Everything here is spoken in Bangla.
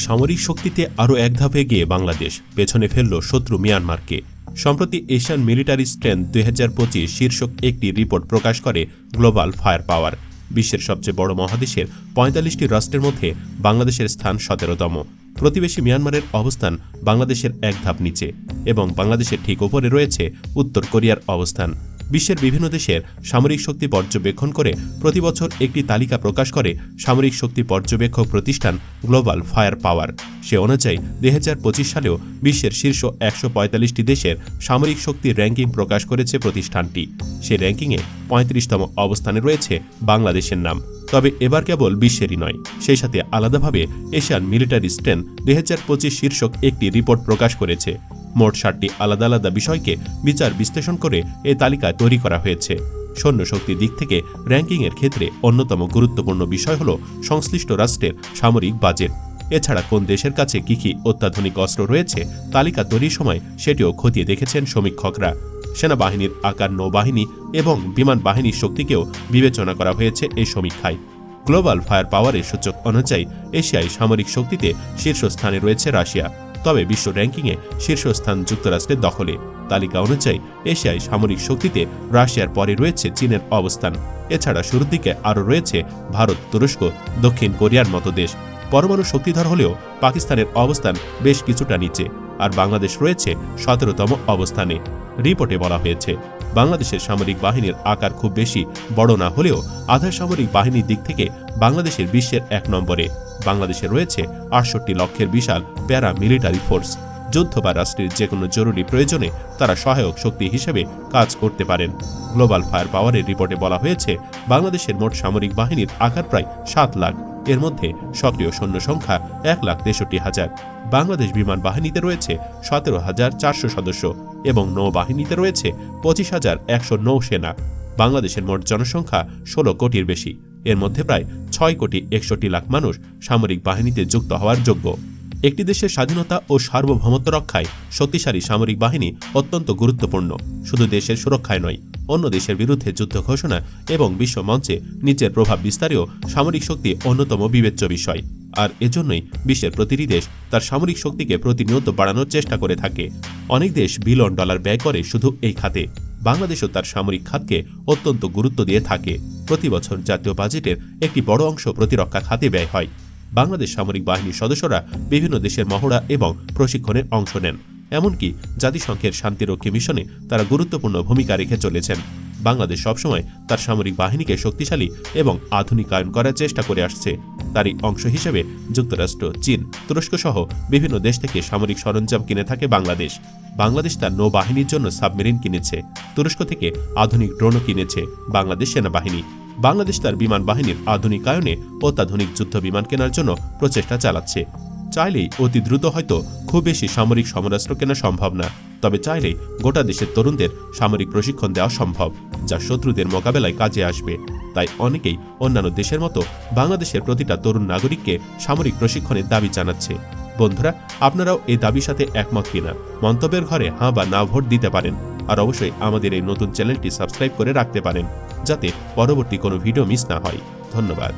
সামরিক শক্তিতে আরও এক ধাপ এগিয়ে বাংলাদেশ, পেছনে ফেলল শত্রু মিয়ানমারকে। সম্প্রতি এশিয়ান মিলিটারি স্ট্রেংথ 2025 শীর্ষক একটি রিপোর্ট প্রকাশ করে গ্লোবাল ফায়ার পাওয়ার। বিশ্বের সবচেয়ে বড় মহাদেশের 45টি রাষ্ট্রের মধ্যে বাংলাদেশের স্থান 17তম। প্রতিবেশী মিয়ানমারের অবস্থান বাংলাদেশের এক ধাপ নিচে এবং বাংলাদেশের ঠিক ওপরে রয়েছে উত্তর কোরিয়ার অবস্থান। বিশ্বের বিভিন্ন দেশের সামরিক শক্তি পর্যবেক্ষণ করে প্রতি বছর একটি তালিকা প্রকাশ করে সামরিক শক্তি পর্যবেক্ষক প্রতিষ্ঠান গ্লোবাল ফায়ার পাওয়ার। সে অনুযায়ী 2025 সালেও বিশ্বের শীর্ষ 145টি দেশের সামরিক শক্তির র্যাঙ্কিং প্রকাশ করেছে প্রতিষ্ঠানটি। সে র্যাঙ্কিংয়ে 35তম অবস্থানে রয়েছে বাংলাদেশের নাম। তবে এবার কেবল বিশ্বেরই নয়, সেই সাথে আলাদাভাবে এশিয়ান মিলিটারি স্ট্রেংথ 2025 শীর্ষক একটি রিপোর্ট প্রকাশ করেছে। মোট 7টি আলাদা আলাদা বিষয়কে বিচার বিশ্লেষণ করে এই তালিকা তৈরি করা হয়েছে। সৈন্য শক্তির দিক থেকে র্যাঙ্কিংয়ের ক্ষেত্রে অন্যতম গুরুত্বপূর্ণ বিষয় হল সংশ্লিষ্ট রাষ্ট্রের সামরিক বাজেট। এছাড়া কোন দেশের কাছে কী কী অত্যাধুনিক অস্ত্র রয়েছে তালিকা তৈরির সময় সেটিও খতিয়ে দেখেছেন সমীক্ষকরা। সেনাবাহিনীর আকার, নৌবাহিনী এবং বিমান বাহিনীর শক্তিকেও বিবেচনা করা হয়েছে এই সমীক্ষায়। গ্লোবাল ফায়ার পাওয়ারের সূচক অনুযায়ী এশিয়ায় সামরিক শক্তিতে শীর্ষস্থানে রয়েছে রাশিয়া, তবে বিশ্ব র্যাঙ্কিংয়ে শীর্ষস্থান যুক্তরাষ্ট্রের দখলে। তালিকা অনুযায়ী এশিয়ায় সামরিক শক্তিতে রাশিয়ার পরে রয়েছে চীনের অবস্থান। এছাড়া শুরুর দিকে আরও রয়েছে ভারত, তুরস্ক, দক্ষিণ কোরিয়ার মতো দেশ। পরমাণু শক্তিধর হলেও পাকিস্তানের অবস্থান বেশ কিছুটা নিচে, আর বাংলাদেশ রয়েছে 17তম অবস্থানে। রিপোর্টে বলা হয়েছে বাংলাদেশের সামরিক বাহিনীর আকার খুব বেশি বড় না হলেও আধা সামরিক বাহিনীর দিক থেকে বাংলাদেশের বিশ্বের 1 নম্বরে। বাংলাদেশে রয়েছে 68 লক্ষের বিশাল প্যারা মিলিটারি ফোর্স। যুদ্ধ বা রাষ্ট্রের যে কোনো জরুরি প্রয়োজনে তারা সহায়ক শক্তি হিসেবে কাজ করতে পারেন। গ্লোবাল ফায়ার পাওয়ারের রিপোর্টে বলা হয়েছে বাংলাদেশের মোট সামরিক বাহিনীর আকার প্রায় 7 লাখ। এর মধ্যে সক্রিয় সৈন্য সংখ্যা 1,63,000। বাংলাদেশ বিমান বাহিনীতে রয়েছে 17,400 সদস্য এবং নৌবাহিনীতে রয়েছে 25,100 নৌসেনা। বাংলাদেশের মোট জনসংখ্যা 16 কোটির বেশি। এর মধ্যে প্রায় 6,61,00,000 মানুষ সামরিক বাহিনীতে যুক্ত হওয়ার যোগ্য। একটি দেশের স্বাধীনতা ও সার্বভৌমত্ব রক্ষায় শক্তিশালী সামরিক বাহিনী অত্যন্ত গুরুত্বপূর্ণ। শুধু দেশের সুরক্ষায় নয়, অন্য দেশের বিরুদ্ধে যুদ্ধ ঘোষণা এবং বিশ্ব মঞ্চে নিজের প্রভাব বিস্তারেও সামরিক শক্তি অন্যতম বিবেচ্য বিষয়। আর এজন্যই বিশ্বের প্রতিটি দেশ তার সামরিক শক্তিকে প্রতিনিয়ত বাড়ানোর চেষ্টা করে থাকে। অনেক দেশ বিলিয়ন ডলার ব্যয় করে শুধু এই খাতে। বাংলাদেশও তার সামরিক খাতকে অত্যন্ত গুরুত্ব দিয়ে থাকে। প্রতি বছর জাতীয় বাজেটের একটি বড় অংশ প্রতিরক্ষা খাতে ব্যয় হয়। বাংলাদেশ সামরিক বাহিনীর সদস্যরা বিভিন্ন দেশের মহড়া এবং প্রশিক্ষণে অংশ নেন। এমনকি জাতিসংঘের শান্তিরক্ষী মিশনে তারা গুরুত্বপূর্ণ ভূমিকা রেখে চলেছেন। বাংলাদেশ সবসময় তার সামরিক বাহিনীকে শক্তিশালী এবং আধুনিকায়ন করার চেষ্টা করে আসছে। তারই অংশ হিসেবে যুক্তরাষ্ট্র, চীন, তুরস্ক সহ বিভিন্ন দেশ থেকে সামরিক সরঞ্জাম কিনে থাকে বাংলাদেশ। বাংলাদেশ তার নৌবাহিনীর জন্য সাবমেরিন কিনেছে। তুরস্ক থেকে আধুনিক ড্রোনও কিনেছে বাংলাদেশ সেনাবাহিনী। বাংলাদেশ তার বিমান বাহিনীর আধুনিকায়নে অত্যাধুনিক যুদ্ধ বিমান কেনার জন্য প্রচেষ্টা চালাচ্ছে। চাইলেই অতি দ্রুত হয়তো খুব বেশি সামরিক সমরাস্ত্র কেনা সম্ভব না, তবে চাইলেই গোটা দেশের তরুণদের সামরিক প্রশিক্ষণ দেওয়া সম্ভব, যা শত্রুদের মোকাবেলায় কাজে আসবে। তাই অনেকেই অন্যান্য দেশের মতো বাংলাদেশের প্রতিটা তরুণ নাগরিককে সামরিক প্রশিক্ষণের দাবি জানাচ্ছে। বন্ধুরা, আপনারাও এই দাবির সাথে একমত কিনা মন্তব্যের ঘরে হ্যাঁ বা না ভোট দিতে পারেন। আর অবশ্যই আমাদের এই নতুন চ্যানেলটি সাবস্ক্রাইব করে রাখতে পারেন, যাতে পরবর্তী কোনো ভিডিও মিস না হয়। ধন্যবাদ।